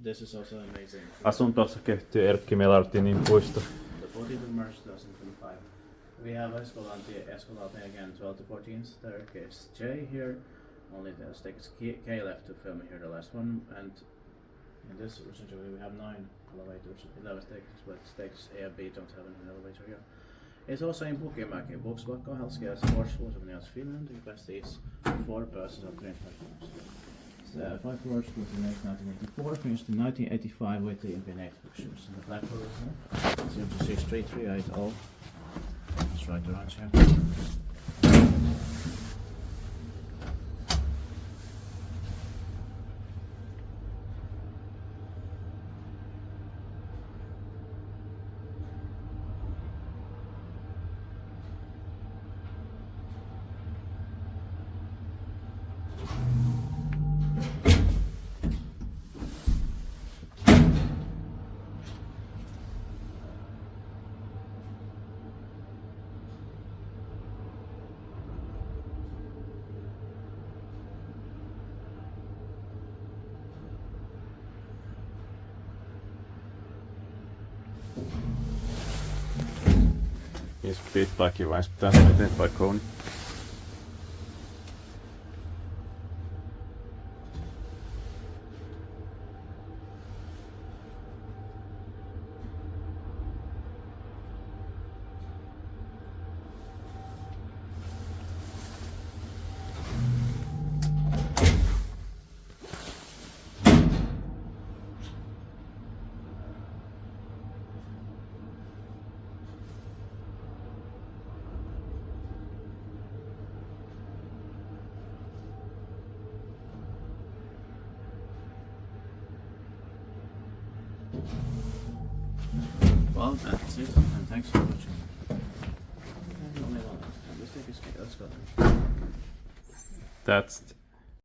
This is also amazing. Asunto-osakeyhtiö Erkki Melartinin puisto. The 14th of March 2025. We have Eskolantie again, 12 to 14th. There is J here. Only the stakes K left to film here, the last one. And in this essentially we have 9 elevators, 11 stakes, but stakes A and B don't have an elevator here. It's also in Pukinmäki, Volkswagen Healthcare Sports Schools of Finland. The capacity is 4 persons of 3 platforms. 5 floors was in 1984, finished in 1985 with the infinite fixtures. And the platform is 0263380. It's right around here. Yes, feedbackin vai pitää mennä eteenpäin Kone. Well, that's it, and thanks for watching. That's